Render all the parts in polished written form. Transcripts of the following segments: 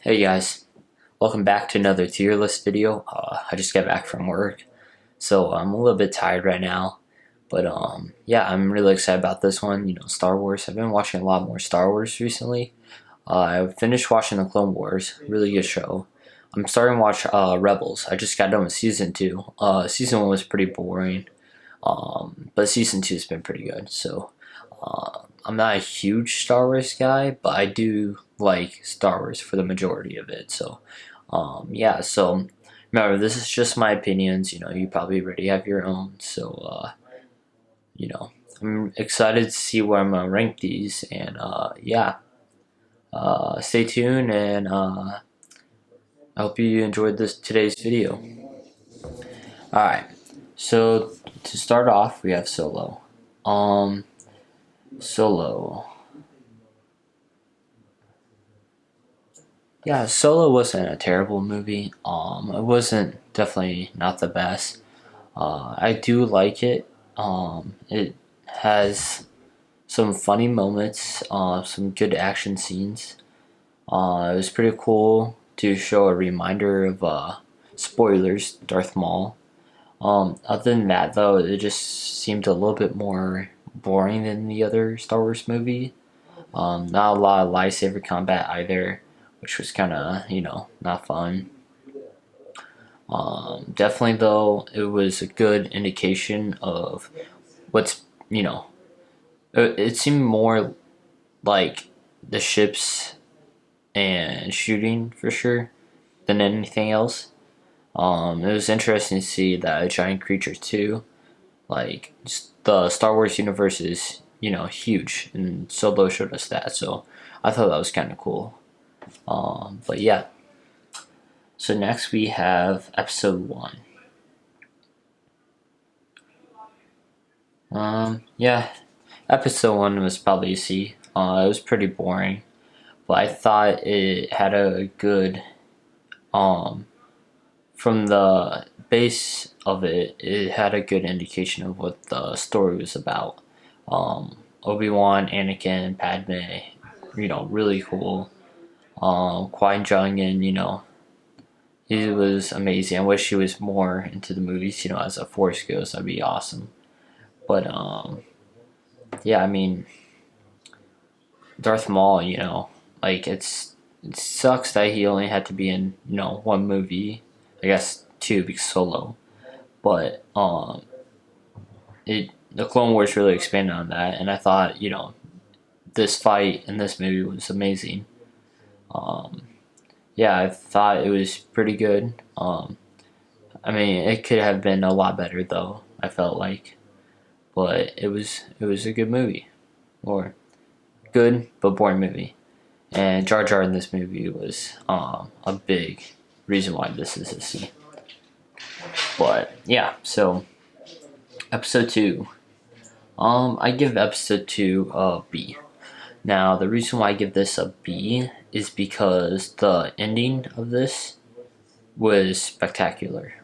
Hey guys, welcome back to another tier list video. I just got back from work, so I'm a little bit tired right now. But yeah, I'm really excited about this one. Star Wars. I've been watching a lot more Star Wars recently. I finished watching the Clone Wars, really good show. I'm starting to watch Rebels. I just got done with season two. Season one was pretty boring, but season two has been pretty good. So I'm not a huge Star Wars guy, but I do like Star Wars for the majority of it. So, yeah. So, remember, this is just my opinions. You probably already have your own. So, you know, I'm excited to see where I'm gonna rank these. And yeah, stay tuned. And I hope you enjoyed this today's video. All right. So to start off, we have Solo. Um, Solo. Yeah, Solo wasn't a terrible movie. It wasn't definitely not the best. I do like it. It has some funny moments. Some good action scenes. It was pretty cool to show a reminder of spoilers, Darth Maul. Other than that, though, it just seemed a little bit more boring than the other Star Wars movie. Not a lot of lightsaber combat either, which was kind of, not fun. Definitely, though, it was a good indication of what's, it seemed more like the ships and shooting for sure than anything else. It was interesting to see that a giant creature too. Like the Star Wars universe is, huge, and Solo showed us that. So I thought that was kind of cool. But yeah. So next we have episode 1. Yeah, episode 1 was probably a C. It was pretty boring, but I thought it had a good, from the base of it, it had a good indication of what the story was about. Obi-Wan, Anakin, Padme, really cool. Qui Jong, he was amazing. I wish he was more into the movies, as a Force Ghost. That'd be awesome. But yeah, I mean, Darth Maul, like it sucks that he only had to be in one movie. I guess two because Solo. But the Clone Wars really expanded on that, and I thought this fight in this movie was amazing. Um, yeah, I thought it was pretty good. I mean, it could have been a lot better though. I felt like, but it was a good movie, or good but boring movie. And Jar Jar in this movie was a big reason why this is a C. But yeah, so episode 2. I give episode 2 a B. Now the reason why I give this a B is because the ending of this was spectacular.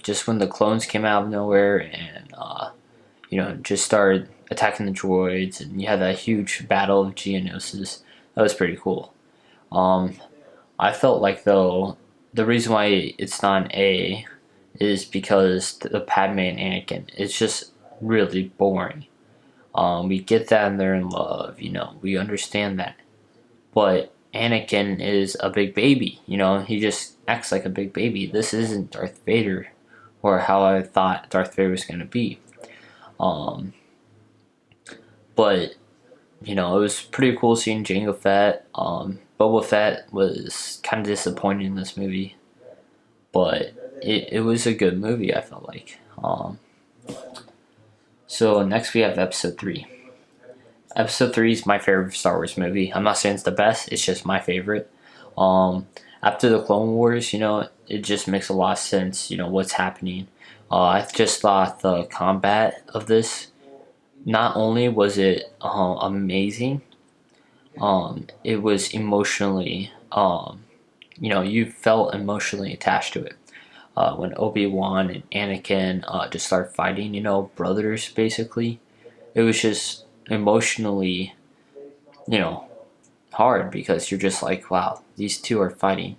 Just when the clones came out of nowhere and just started attacking the droids, and you had that huge battle of Geonosis. That was pretty cool. Um, I felt like though the reason why it's not an A is because the Padme and Anakin, it's just really boring. We get that and they're in love, we understand that. But Anakin is a big baby, he just acts like a big baby. This isn't Darth Vader, or how I thought Darth Vader was going to be. Um, but, it was pretty cool seeing Jango Fett. Boba Fett was kind of disappointing in this movie, but it was a good movie, I felt like. So next we have episode 3. Episode 3 is my favorite Star Wars movie. I'm not saying it's the best, it's just my favorite. After the Clone Wars, it just makes a lot of sense, what's happening. I just thought the combat of this, not only was it amazing, it was emotionally, you felt emotionally attached to it. When Obi-Wan and Anakin just start fighting, brothers basically. It was just emotionally, hard because you're just like, wow, these two are fighting,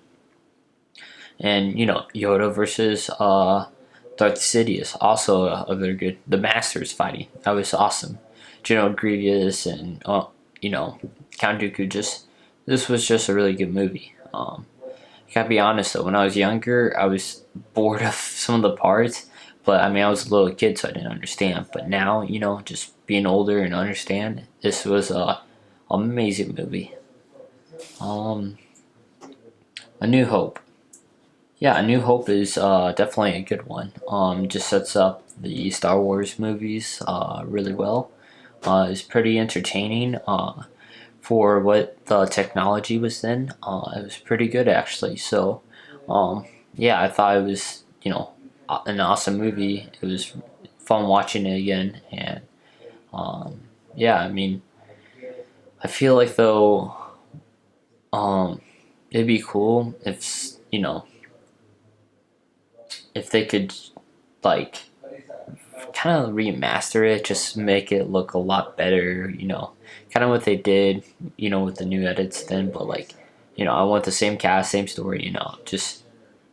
and Yoda versus Darth Sidious, also a very good. The Masters fighting, that was awesome. General Grievous and Count Dooku. This was just a really good movie. Gotta be honest though, when I was younger, I was bored of some of the parts, but I mean, I was a little kid, so I didn't understand. But now, just being older and understand, this was a amazing movie. Um, A New Hope. Yeah, A New Hope is definitely a good one. Just sets up the Star Wars movies really well. It's pretty entertaining. For what the technology was then, it was pretty good actually. So, yeah, I thought it was an awesome movie. It was fun watching it again, and yeah, I mean, I feel like though, it'd be cool if they could like kind of remaster it, just make it look a lot better. Kind of what they did, with the new edits then. But like, I want the same cast, same story. Just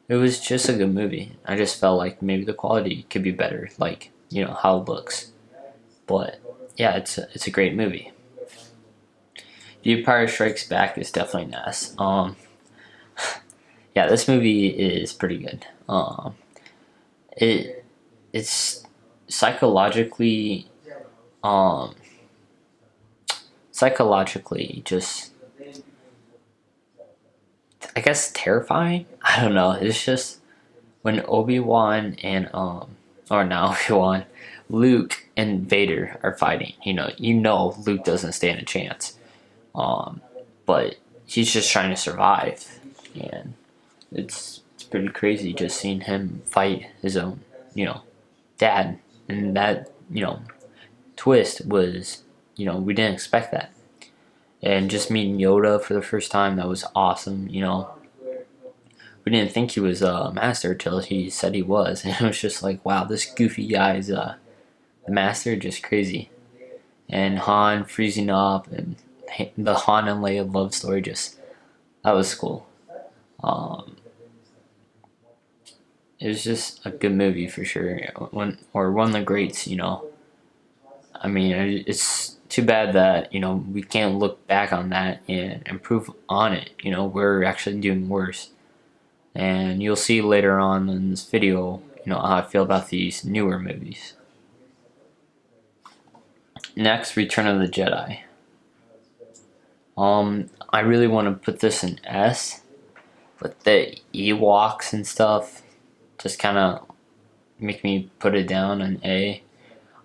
it was just a good movie. I just felt like maybe the quality could be better, like how it looks. But yeah, it's a great movie. The Empire Strikes Back is definitely nice. Yeah, this movie is pretty good. It's psychologically um just, I guess, terrifying. I don't know. It's just when Obi-Wan and or not Obi-Wan, Luke and Vader are fighting. Luke doesn't stand a chance. Um, but he's just trying to survive, and it's pretty crazy just seeing him fight his own dad, and that twist was we didn't expect that, and just meeting Yoda for the first time, that was awesome. We didn't think he was a master till he said he was, and it was just like, wow, this goofy guy is the master, just crazy. And Han freezing up, and the Han and Leia love story, just that was cool. Um, it was just a good movie for sure. One of the greats. I mean, it's too bad that we can't look back on that and improve on it. We're actually doing worse, and you'll see later on in this video, how I feel about these newer movies. Next, Return of the Jedi. I really want to put this in S, but the Ewoks and stuff just kind of make me put it down in A.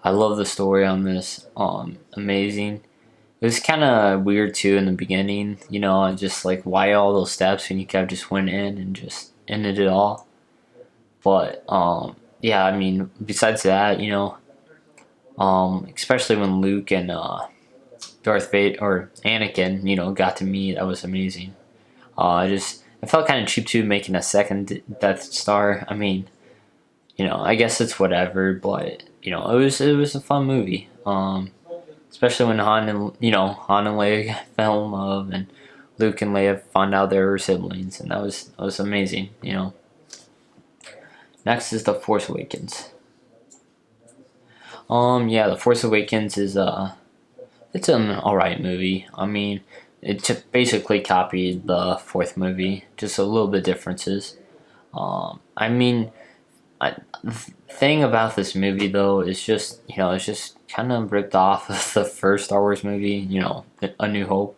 I love the story on this. Amazing. It was kind of weird too in the beginning. Just like, why all those steps when you could have just went in and just ended it all. But yeah, I mean, besides that, especially when Luke and Darth Vader or Anakin, got to meet, that was amazing. I felt kind of cheap too making a second Death Star. I mean, I guess it's whatever, but it was a fun movie. Especially when Han and Leia fell in love, and Luke and Leia found out they were siblings, and that was amazing. Next is The Force Awakens. Yeah, The Force Awakens is it's an alright movie. I mean, it basically copied the fourth movie, just a little bit differences. I mean, the thing about this movie though is just it's just kind of ripped off of the first Star Wars movie, A New Hope.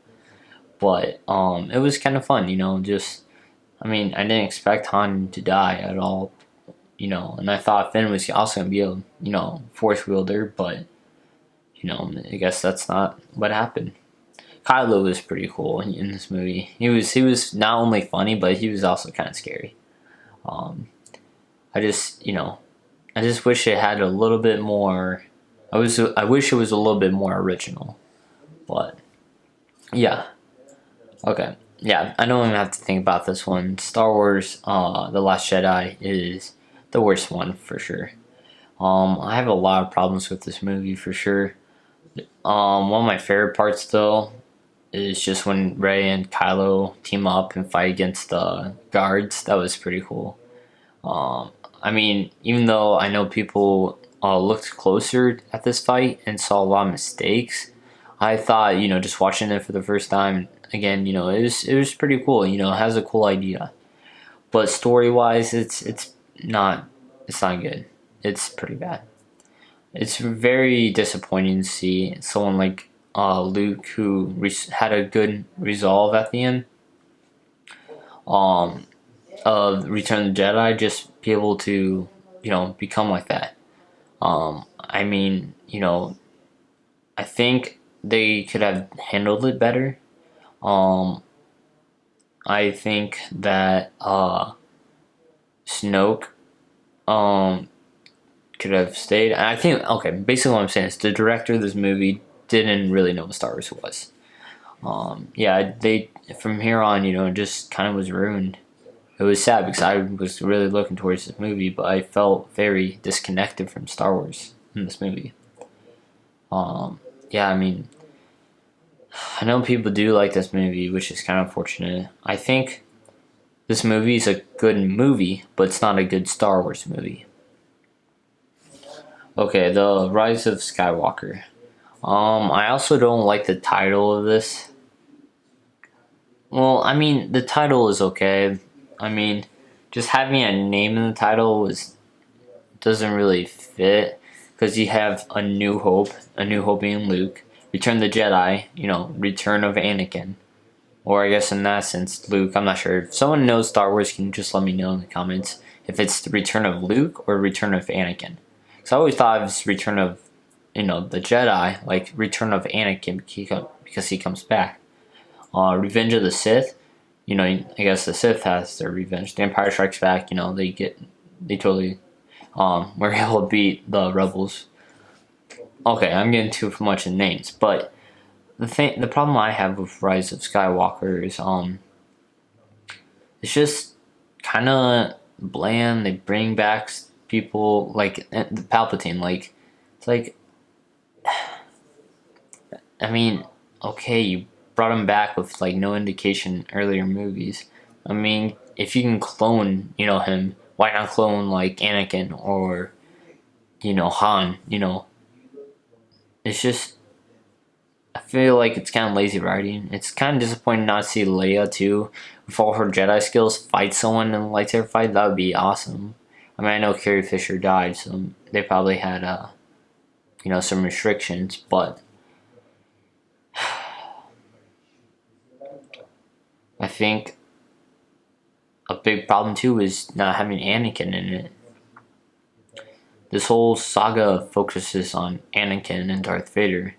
But it was kind of fun, just, I mean, I didn't expect Han to die at all, and I thought Finn was also going to be a, force wielder, but, I guess that's not what happened. Kylo was pretty cool in this movie. He was not only funny, but he was also kind of scary. I just wish it had a little bit more. I wish it was a little bit more original, but yeah. Okay, yeah. I don't even have to think about this one. Star Wars: The Last Jedi is the worst one for sure. I have a lot of problems with this movie for sure. One of my favorite parts though is just when Rey and Kylo team up and fight against the guards. That was pretty cool. I mean, even though I know people looked closer at this fight and saw a lot of mistakes, I thought, just watching it for the first time again, it was pretty cool. It has a cool idea, but story wise, not it's not good. It's pretty bad. It's very disappointing to see someone like Luke, who had a good resolve at the end um, of Return of the Jedi, just be able to, become like that. I mean, I think they could have handled it better. Um, I think that Snoke um, could have stayed. And I think, okay, basically what I'm saying is the director of this movie didn't really know what Star Wars was. Yeah, they from here on, just kind of was ruined. It was sad because I was really looking towards this movie, but I felt very disconnected from Star Wars in this movie. Yeah, I mean, I know people do like this movie, which is kind of unfortunate. I think this movie is a good movie, but it's not a good Star Wars movie. Okay, The Rise of Skywalker. I also don't like the title of this. Well, I mean, the title is okay. I mean, just having a name in the title doesn't really fit, because you have A New Hope being Luke, Return of the Jedi, Return of Anakin, or I guess in that sense, Luke. I'm not sure. If someone knows Star Wars, can you just let me know in the comments if it's the Return of Luke or Return of Anakin? Because I always thought it was Return of, the Jedi, like Return of Anakin, because he comes back. Revenge of the Sith, I guess the Sith has their revenge. The Empire Strikes Back, they totally were able to beat the rebels. Okay, I'm getting too much in names, but the problem I have with Rise of Skywalker is it's just kind of bland. They bring back people like the Palpatine, like it's like, I mean, okay, you brought him back with like no indication earlier movies. I mean, if you can clone, him, why not clone like Anakin or, Han? It's just, I feel like it's kind of lazy writing. It's kind of disappointing not to see Leia too, with all her Jedi skills, fight someone in a lightsaber fight. That would be awesome. I mean, I know Carrie Fisher died, so they probably had some restrictions, but I think a big problem too is not having Anakin in it. This whole saga focuses on Anakin and Darth Vader,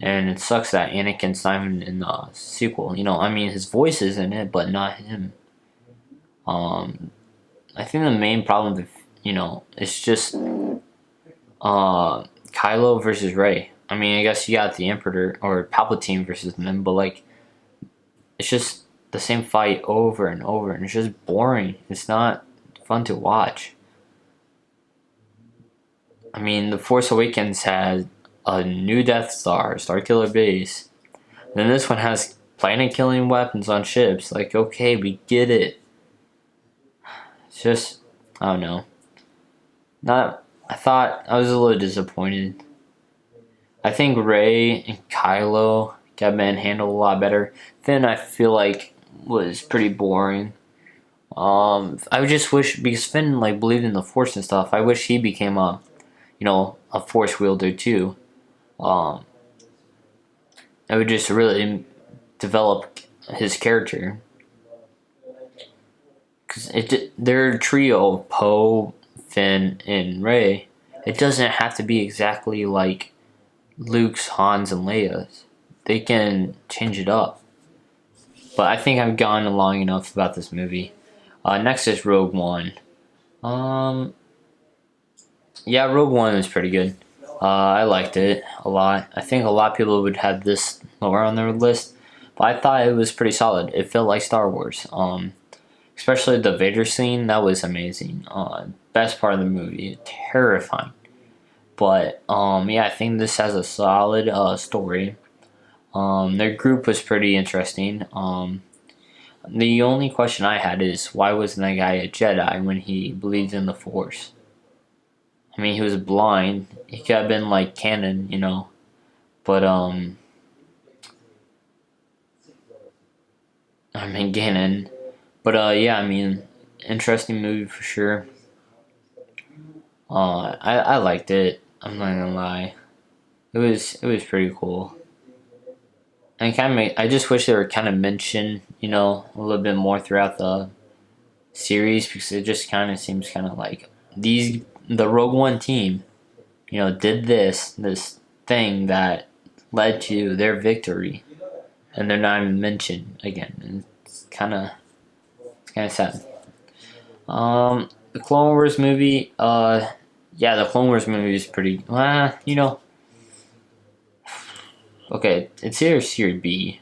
and it sucks that Anakin's not even in the sequel. I mean, his voice is in it, but not him. I think the main problem with, it's just Kylo versus Rey. I mean, I guess you got the Emperor or Palpatine versus them, but like, it's just the same fight over and over, and it's just boring. It's not fun to watch. I mean, The Force Awakens had a new Death Star, Starkiller Base. Then this one has planet-killing weapons on ships. Like, okay, we get it. It's just, I don't know. I thought I was a little disappointed. I think Rey and Kylo got manhandled a lot better. Finn, I feel like, was pretty boring. I would just wish, because Finn like believed in the Force and stuff, I wish he became a Force wielder too. I would just really develop his character, because their trio, Poe, Finn, and Rey, it doesn't have to be exactly like Luke's, Han's, and Leia's. They can change it up. But I think I've gone long enough about this movie. Next is Rogue One. Yeah, Rogue One is pretty good. I liked it a lot. I think a lot of people would have this lower on their list, but I thought it was pretty solid. It felt like Star Wars. Especially the Vader scene, that was amazing. Best part of the movie, terrifying. But yeah, I think this has a solid story. Their group was pretty interesting. The only question I had is why wasn't that guy a Jedi when he believed in the Force? I mean, he was blind. He could have been like canon, but I mean Ganon. But yeah, I mean, interesting movie for sure. I liked it. I'm not gonna lie. It was pretty cool. And I just wish they were kind of mentioned, a little bit more throughout the series because it just kind of seems kind of like the Rogue One team, did this thing that led to their victory, and they're not even mentioned again. And it's kind of sad. The Clone Wars movie, yeah, the Clone Wars movie is pretty, okay, it's either C or B.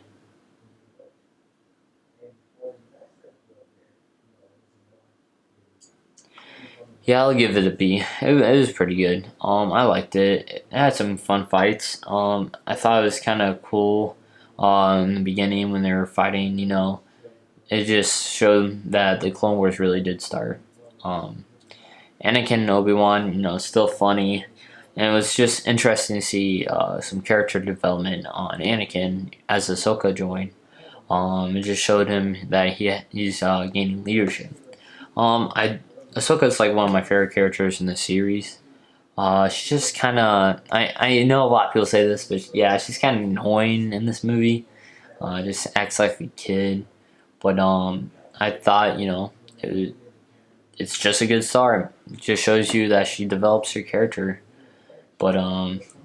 Yeah, I'll give it a B. It was pretty good. I liked it. It had some fun fights. I thought it was kind of cool. In the beginning when they were fighting, it just showed that the Clone Wars really did start. Anakin and Obi-Wan, still funny. And it was just interesting to see some character development on Anakin as Ahsoka joined. It just showed him that he's gaining leadership. Ahsoka is like one of my favorite characters in the series. She's just kind of, I know a lot of people say this, but yeah, she's kind of annoying in this movie. Just acts like a kid. But I thought, it's just a good start. It just shows you that she develops her character. But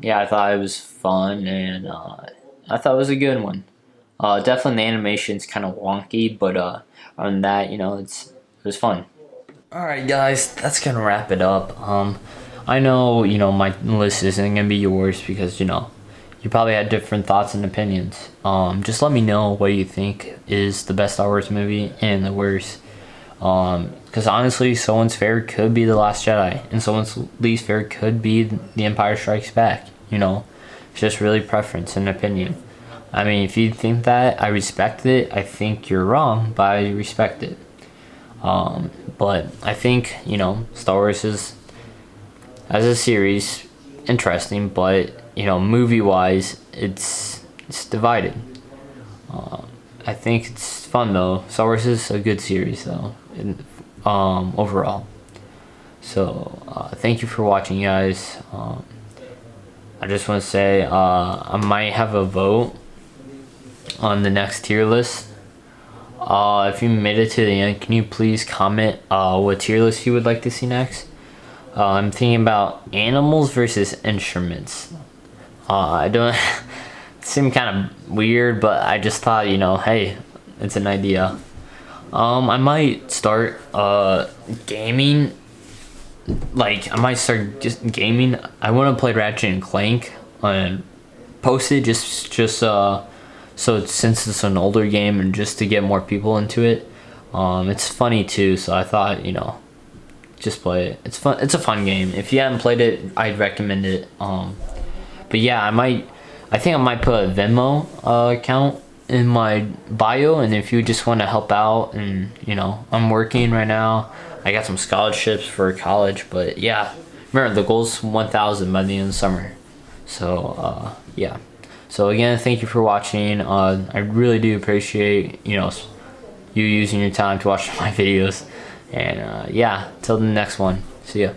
yeah, I thought it was fun, and I thought it was a good one. Definitely the animation's kind of wonky, but other than that, it was fun. Alright guys, that's gonna wrap it up. I know, my list isn't gonna be yours because, you probably had different thoughts and opinions. Just let me know what you think is the best Star Wars movie and the worst. Because honestly, someone's favorite could be The Last Jedi, and someone's least favorite could be The Empire Strikes Back. It's just really preference and opinion. I mean, if you think that, I respect it. I think you're wrong, but I respect it. But I think, Star Wars is, as a series, interesting, but, movie-wise, it's divided. I think it's fun, though. Star Wars is a good series, though, overall. So, thank you for watching, guys. I just want to say, I might have a vote on the next tier list. If you made it to the end, can you please comment what tier list you would like to see next? I'm thinking about animals versus instruments. I don't seem kind of weird, but I just thought, hey, it's an idea. I might start gaming. Like, I might start just gaming. I want to play Ratchet and Clank and post it just so since it's an older game and just to get more people into it. It's funny too, so I thought, just play it. It's fun. It's a fun game. If you haven't played it, I'd recommend it. But yeah, I think I might put a Venmo account in my bio, and if you just want to help out, and I'm working right now. I got some scholarships for college, but yeah, remember the goal's 1,000 by the end of the summer. So yeah. So again, thank you for watching. I really do appreciate you using your time to watch my videos, and yeah, till the next one. See ya.